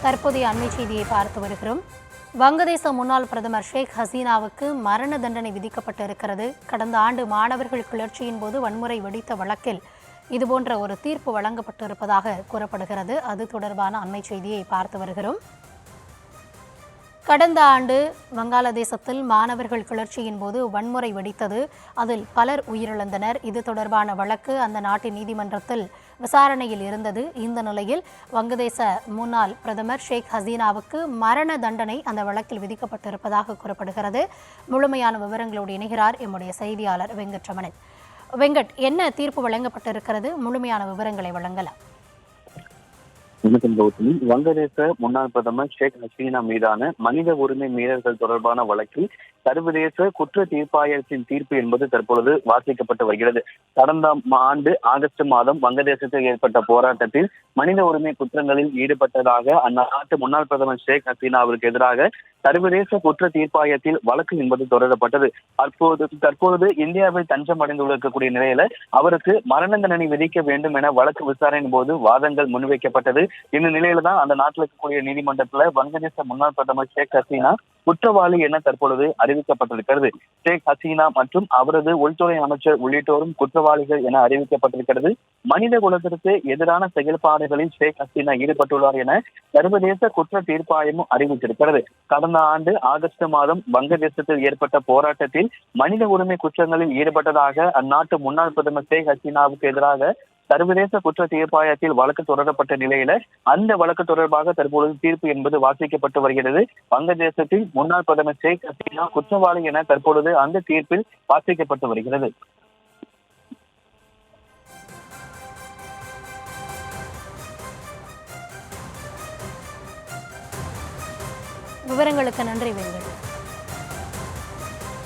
தற்போதைய அண்மை செய்தியை பார்த்து வருகிறோம். வங்கதேச முன்னாள் பிரதமர் ஷேக் ஹசீனாவுக்கு மரண தண்டனை விதிக்கப்பட்டிருக்கிறது. கடந்த ஆண்டு மாணவர்கள் கிளர்ச்சியின் போது வன்முறை வெடித்த வழக்கில் இதுபோன்ற ஒரு தீர்ப்பு வழங்கப்பட்டிருப்பதாக கூறப்படுகிறது. அது தொடர்பான அண்மை செய்தியை பார்த்து வருகிறோம். கடந்த ஆண்டு வங்காளதேசத்தில் மாணவர்கள் கிளர்ச்சியின் போது வன்முறை வெடித்தது. அதில் பலர் உயிரிழந்தனர். இது தொடர்பான வழக்கு அந்த நாட்டின் நீதிமன்றத்தில் விசாரணையில் இருந்தது. இந்த நிலையில் வங்கதேச முன்னாள் பிரதமர் ஷேக் ஹசீனாவுக்கு மரண தண்டனை அந்த வழக்கில் விதிக்கப்பட்டிருப்பதாக கூறப்படுகிறது. முழுமையான விவரங்களோடு இணைகிறார் எம்முடைய செய்தியாளர் வெங்கட்ரமணன். வெங்கட், என்ன தீர்ப்பு வழங்கப்பட்டிருக்கிறது? முழுமையான விவரங்களை வழங்கலாம். வங்கதேச முன்னாள் பிரதமர் ஷேக் ஹசீனா மீதான மனித உரிமை மீறல்கள் தொடர்பான வழக்கில் சர்வதேச குற்ற தீர்ப்பாயத்தின் தீர்ப்பு என்பது தற்பொழுது வாசிக்கப்பட்டு வருகிறது. கடந்த ஆண்டு ஆகஸ்ட் மாதம் வங்கதேசத்தில் ஏற்பட்ட போராட்டத்தில் மனித உரிமை குற்றங்களில் ஈடுபட்டதாக அந்நாட்டு முன்னாள் பிரதமர் ஷேக் ஹசீனாவிற்கு எதிராக சர்வதேச குற்ற தீர்ப்பாயத்தில் வழக்கு என்பது தொடரப்பட்டது. தற்போது இந்தியாவில் தஞ்சம் அடைந்துள்ள நிலையில அவருக்கு மரண தண்டனை விதிக்க வேண்டும் என வழக்கு விசாரணையின் போது வாதங்கள் முன்வைக்கப்பட்டது. இந்த நிலையில தான் அந்த நாட்டில் இருக்கக்கூடிய நீதிமன்றத்துல வங்கதேச முன்னாள் பிரதமர் ஷேக் ஹசீனா குற்றவாளி என தற்பொழுது அறிவிக்கப்பட்டிருக்கிறது. ஷேக் ஹசீனா மற்றும் அவரது உள்துறை அமைச்சர் உள்ளிட்டோரும் குற்றவாளிகள் என அறிவிக்கப்பட்டிருக்கிறது. மனித குலத்திற்கு எதிரான செயல்பாடுகளில் ஷேக் ஹசீனா ஈடுபட்டுள்ளார் என சர்வதேச குற்ற தீர்ப்பாயமும் அறிவித்திருக்கிறது. கடந்த ஆண்டு ஆகஸ்ட் மாதம் வங்கதேசத்தில் ஏற்பட்ட போராட்டத்தில் மனித உரிமை குற்றங்களில் ஈடுபட்டதாக அந்நாட்டு முன்னாள் பிரதமர் ஷேக் ஹசீனாவுக்கு எதிராக சர்வதேச குற்ற தீர்ப்பாயத்தில் வழக்கு தொடரப்பட்ட நிலையில அந்த வழக்கு தொடர்பாக தற்பொழுது தீர்ப்பு என்பது வாசிக்கப்பட்டு வருகிறது. வங்கதேசத்தில் முன்னாள் பிரதமர் ஷேக் ஹசீனா குற்றவாளி என தற்பொழுது அந்த தீர்ப்பில் வாசிக்கப்பட்டு வருகிறது. விவரங்களுக்கு நன்றி வெங்கட்.